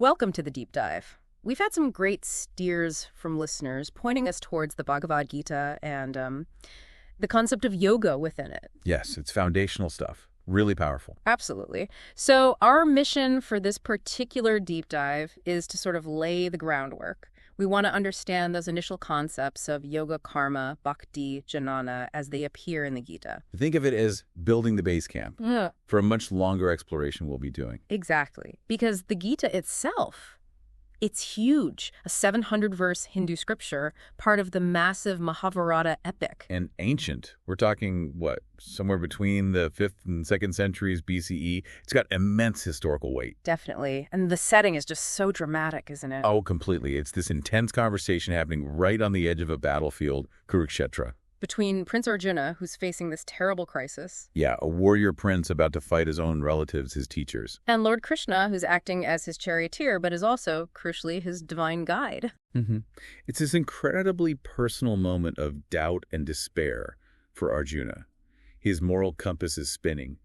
Welcome to the deep dive. We've had some great steers from listeners pointing us towards the Bhagavad Gita and the concept of yoga within it. Yes, it's foundational stuff. Really powerful. Absolutely. So our mission for this particular deep dive is to sort of lay the groundwork. We want to understand those initial concepts of yoga, karma, bhakti, jnana as they appear in the Gita. Think of it as building the base camp for a much longer exploration we'll be doing. Exactly. Because the Gita itself, it's huge. A 700-verse Hindu scripture, part of the massive Mahabharata epic. And ancient. We're talking, what, somewhere between the 5th and 2nd centuries BCE. It's got immense historical weight. Definitely. And the setting is just so dramatic, isn't it? Oh, completely. It's this intense conversation happening right on the edge of a battlefield, Kurukshetra. Between Prince Arjuna, who's facing this terrible crisis. Yeah, a warrior prince about to fight his own relatives, his teachers. And Lord Krishna, who's acting as his charioteer, but is also, crucially, his divine guide. It's this incredibly personal moment of doubt and despair for Arjuna. His moral compass is spinning.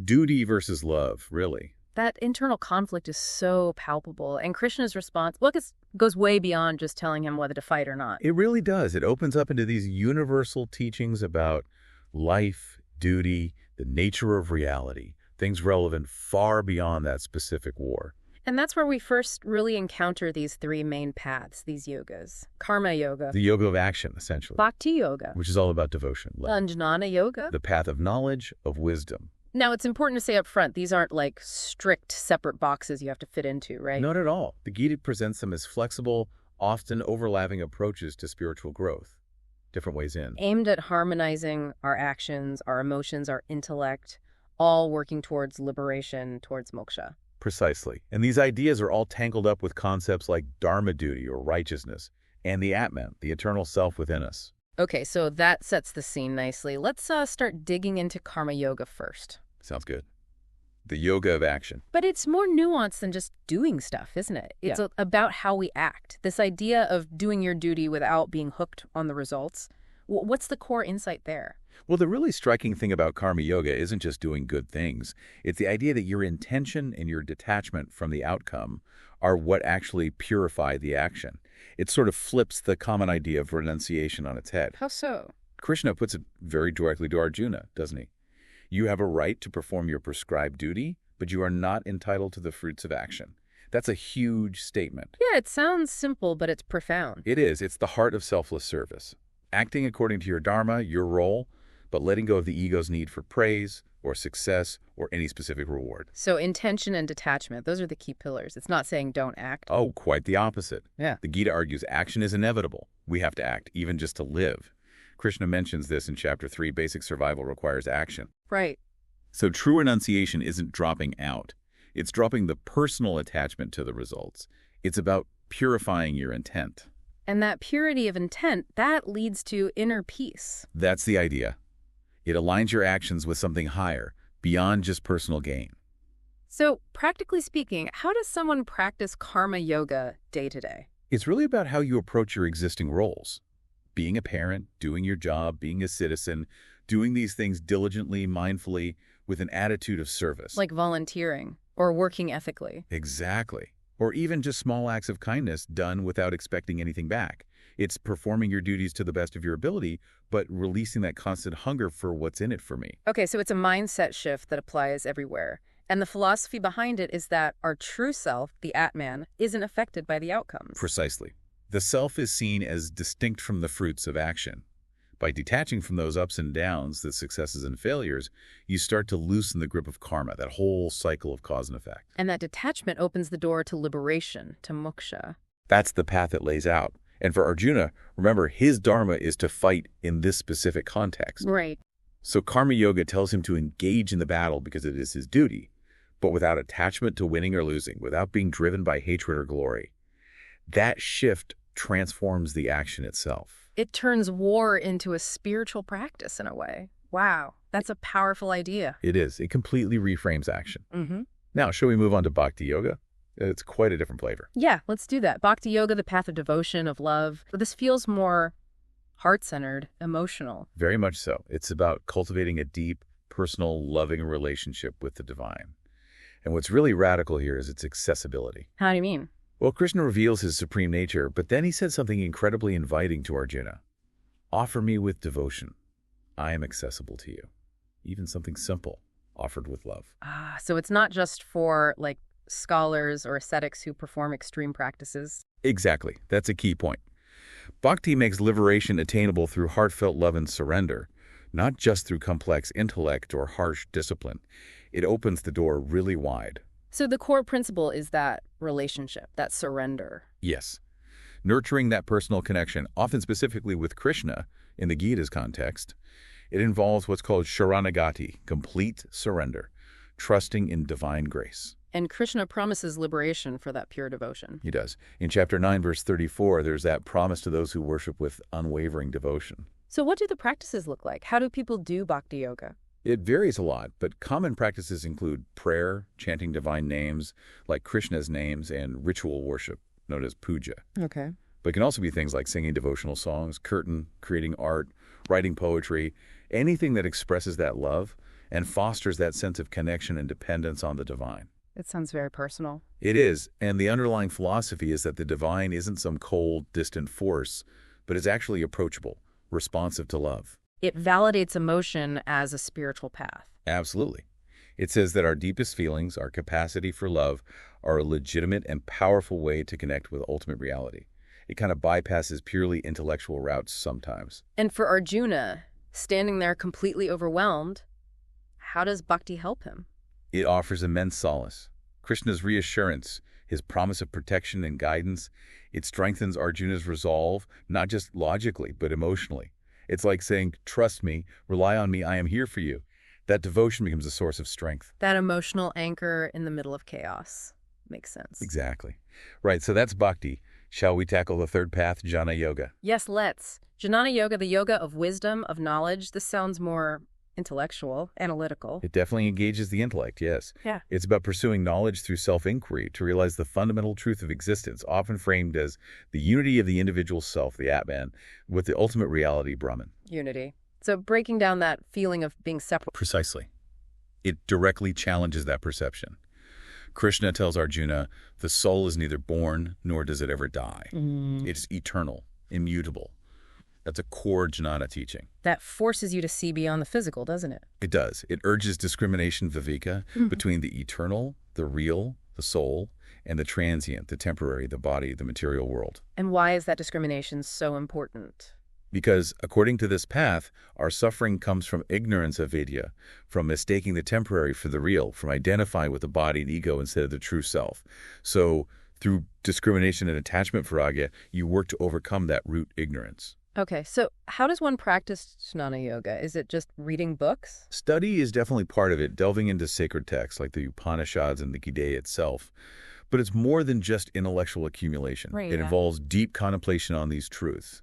Duty versus love, really. That internal conflict is so palpable, and Krishna's response, well, it goes way beyond just telling him whether to fight or not. It really does. It opens up into these universal teachings about life, duty, the nature of reality, things relevant far beyond that specific war. And that's where we first really encounter these three main paths, these yogas. Karma yoga. The yoga of action, essentially. Bhakti yoga. Which is all about devotion. And Jnana yoga. The path of knowledge, of wisdom. Now, it's important to say up front, these aren't like strict separate boxes you have to fit into, right? Not at all. The Gita presents them as flexible, often overlapping approaches to spiritual growth. Different ways in. Aimed at harmonizing our actions, our emotions, our intellect, all working towards liberation, towards moksha. Precisely. And these ideas are all tangled up with concepts like dharma duty or righteousness, and the Atman, the eternal self within us. Okay, so that sets the scene nicely. Let's start digging into karma yoga first. Sounds good. The yoga of action. But it's more nuanced than just doing stuff, isn't it? It's about how we act. This idea of doing your duty without being hooked on the results. What's the core insight there? Well, the really striking thing about karma yoga isn't just doing good things. It's the idea that your intention and your detachment from the outcome are what actually purify the action. It sort of flips the common idea of renunciation on its head. How so? Krishna puts it very directly to Arjuna, doesn't he? You have a right to perform your prescribed duty, but you are not entitled to the fruits of action. That's a huge statement. Yeah, it sounds simple, but it's profound. It is. It's the heart of selfless service. Acting according to your dharma, your role, but letting go of the ego's need for praise or success or any specific reward. So intention and detachment, those are the key pillars. It's not saying don't act. Oh, quite the opposite. Yeah. The Gita argues action is inevitable. We have to act, even just to live. Krishna mentions this in Chapter 3, Basic Survival Requires Action. Right. So true renunciation isn't dropping out. It's dropping the personal attachment to the results. It's about purifying your intent. And that purity of intent, that leads to inner peace. That's the idea. It aligns your actions with something higher, beyond just personal gain. So, practically speaking, how does someone practice karma yoga day to day? It's really about how you approach your existing roles. Being a parent, doing your job, being a citizen, doing these things diligently, mindfully, with an attitude of service. Like volunteering or working ethically. Exactly. Or even just small acts of kindness done without expecting anything back. It's performing your duties to the best of your ability, but releasing that constant hunger for what's in it for me. Okay, so it's a mindset shift that applies everywhere. And the philosophy behind it is that our true self, the Atman, isn't affected by the outcomes. Precisely. The self is seen as distinct from the fruits of action. By detaching from those ups and downs, the successes and failures, you start to loosen the grip of karma, that whole cycle of cause and effect. And that detachment opens the door to liberation, to moksha. That's the path it lays out. And for Arjuna, remember, his dharma is to fight in this specific context. Right. So karma yoga tells him to engage in the battle because it is his duty, but without attachment to winning or losing, without being driven by hatred or glory. That shift transforms the action itself. It turns war into a spiritual practice in a way. Wow, that's a powerful idea. It is. It completely reframes action. Mm-hmm. Now, shall we move on to Bhakti yoga? It's quite a different flavor. Yeah, let's do that. Bhakti yoga, the path of devotion, of love. This feels more heart-centered, emotional. Very much so. It's about cultivating a deep, personal, loving relationship with the divine. And what's really radical here is its accessibility. How do you mean? Well, Krishna reveals his supreme nature, but then he said something incredibly inviting to Arjuna. Offer me with devotion. I am accessible to you. Even something simple, offered with love. So it's not just for, like, scholars or ascetics who perform extreme practices. Exactly. That's a key point. Bhakti makes liberation attainable through heartfelt love and surrender, not just through complex intellect or harsh discipline. It opens the door really wide. So the core principle is that relationship, that surrender. Yes. Nurturing that personal connection, often specifically with Krishna, in the Gita's context, it involves what's called sharanagati, complete surrender, trusting in divine grace. And Krishna promises liberation for that pure devotion. He does. In chapter 9, verse 34, there's that promise to those who worship with unwavering devotion. So what do the practices look like? How do people do bhakti yoga? It varies a lot, but common practices include prayer, chanting divine names, like Krishna's names, and ritual worship, known as puja. Okay. But it can also be things like singing devotional songs, kirtan, creating art, writing poetry, anything that expresses that love and fosters that sense of connection and dependence on the divine. It sounds very personal. It is, and the underlying philosophy is that the divine isn't some cold, distant force, but is actually approachable, responsive to love. It validates emotion as a spiritual path. Absolutely. It says that our deepest feelings, our capacity for love, are a legitimate and powerful way to connect with ultimate reality. It kind of bypasses purely intellectual routes sometimes. And for Arjuna, standing there completely overwhelmed, how does bhakti help him? It offers immense solace. Krishna's reassurance, his promise of protection and guidance, it strengthens Arjuna's resolve, not just logically, but emotionally. It's like saying, trust me, rely on me, I am here for you. That devotion becomes a source of strength. That emotional anchor in the middle of chaos. Makes sense. Exactly. Right, so that's bhakti. Shall we tackle the third path, Jnana Yoga? Yes, let's. Jnana yoga, the yoga of wisdom, of knowledge. This sounds more intellectual, analytical. It definitely engages the intellect, yes. Yeah. It's about pursuing knowledge through self-inquiry to realize the fundamental truth of existence, often framed as the unity of the individual self, the Atman, with the ultimate reality, Brahman. Unity. So breaking down that feeling of being separate. Precisely. It directly challenges that perception. Krishna tells Arjuna, the soul is neither born nor does it ever die. It is eternal, immutable. That's a core Jnana teaching. That forces you to see beyond the physical, doesn't it? It does. It urges discrimination, viveka, between the eternal, the real, the soul, and the transient, the temporary, the body, the material world. And why is that discrimination so important? Because, according to this path, our suffering comes from ignorance of vidya, from mistaking the temporary for the real, from identifying with the body and ego instead of the true self. So, through discrimination and attachment viragya, you work to overcome that root ignorance. Okay, so how does one practice Jnana yoga? Is it just reading books? Study is definitely part of it, delving into sacred texts like the Upanishads and the Gita itself. But it's more than just intellectual accumulation. Right, It yeah. involves deep contemplation on these truths.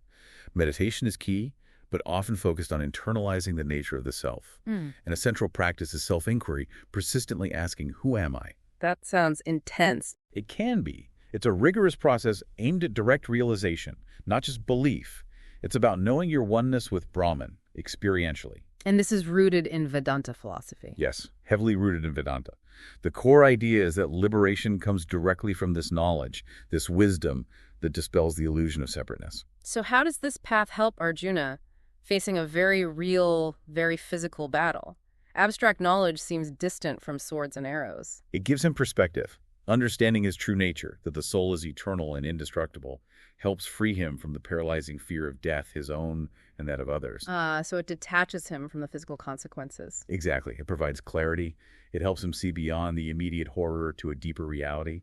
Meditation is key, but often focused on internalizing the nature of the self. And a central practice is self-inquiry, persistently asking, who am I? That sounds intense. It can be. It's a rigorous process aimed at direct realization, not just belief. It's about knowing your oneness with Brahman, experientially. And this is rooted in Vedanta philosophy. Yes, heavily rooted in Vedanta. The core idea is that liberation comes directly from this knowledge, this wisdom that dispels the illusion of separateness. So how does this path help Arjuna facing a very real, very physical battle? Abstract knowledge seems distant from swords and arrows. It gives him perspective. Understanding his true nature, that the soul is eternal and indestructible, helps free him from the paralyzing fear of death, his own and that of others. So it detaches him from the physical consequences. Exactly. It provides clarity. It helps him see beyond the immediate horror to a deeper reality.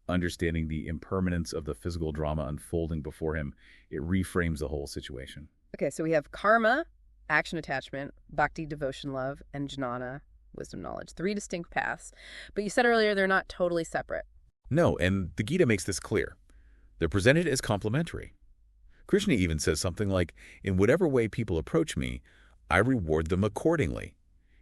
Understanding the impermanence of the physical drama unfolding before him, it reframes the whole situation. Okay, so we have karma, action attachment, bhakti, devotion, love, and jnana, wisdom, knowledge. 3 distinct paths. But you said earlier they're not totally separate. No, and the Gita makes this clear. They're presented as complementary. Krishna even says something like, in whatever way people approach me, I reward them accordingly.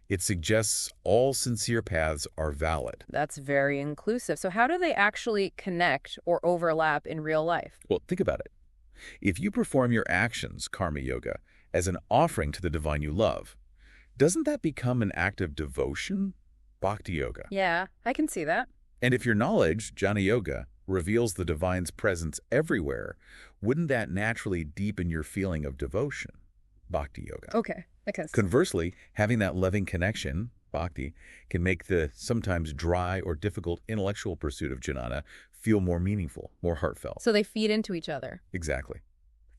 It suggests all sincere paths are valid. That's very inclusive. So how do they actually connect or overlap in real life? Well, think about it. If you perform your actions, karma yoga, as an offering to the divine you love, doesn't that become an act of devotion? Bhakti Yoga. Yeah, I can see that. And if your knowledge, Jnana Yoga, reveals the divine's presence everywhere, wouldn't that naturally deepen your feeling of devotion? Bhakti Yoga. Okay, I can see. Conversely, having that loving connection, Bhakti, can make the sometimes dry or difficult intellectual pursuit of jnana feel more meaningful, more heartfelt. So they feed into each other. Exactly.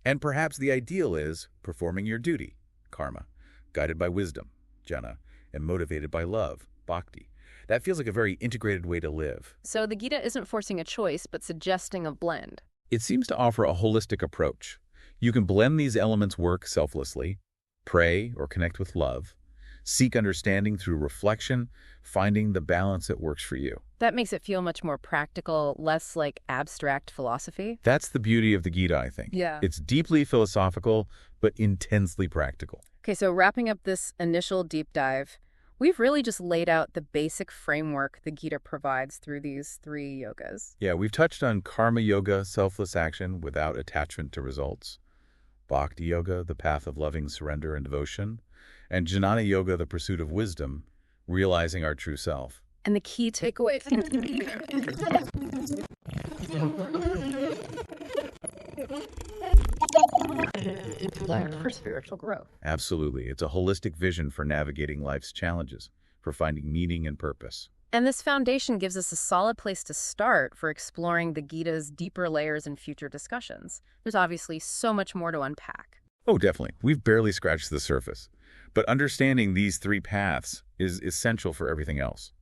And perhaps the ideal is performing your duty, karma, guided by wisdom, jnana, and motivated by love, bhakti. That feels like a very integrated way to live. So the Gita isn't forcing a choice, but suggesting a blend. It seems to offer a holistic approach. You can blend these elements, work selflessly, pray or connect with love, seek understanding through reflection, finding the balance that works for you. That makes it feel much more practical, less like abstract philosophy. That's the beauty of the Gita, I think. Yeah. It's deeply philosophical, but intensely practical. Okay, so wrapping up this initial deep dive, we've really just laid out the basic framework the Gita provides through these 3 yogas. Yeah, we've touched on karma yoga, selfless action without attachment to results, bhakti yoga, the path of loving surrender and devotion, and jnana yoga, the pursuit of wisdom, realizing our true self. And the key takeaway for spiritual growth. Absolutely. It's a holistic vision for navigating life's challenges, for finding meaning and purpose. And this foundation gives us a solid place to start for exploring the Gita's deeper layers in future discussions. There's obviously so much more to unpack. Oh, definitely. We've barely scratched the surface. But understanding these 3 paths is essential for everything else.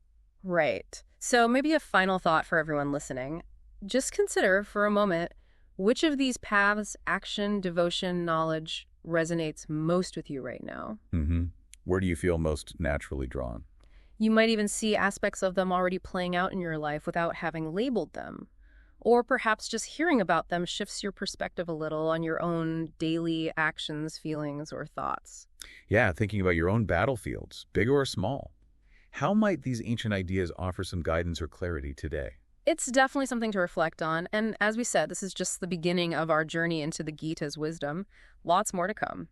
Right. So maybe a final thought for everyone listening. Just consider for a moment which of these paths, action, devotion, knowledge, resonates most with you right now. Where do you feel most naturally drawn? You might even see aspects of them already playing out in your life without having labeled them. Or perhaps just hearing about them shifts your perspective a little on your own daily actions, feelings, or thoughts. Yeah, thinking about your own battlefields, big or small. How might these ancient ideas offer some guidance or clarity today? It's definitely something to reflect on, and as we said, this is just the beginning of our journey into the Gita's wisdom. Lots more to come.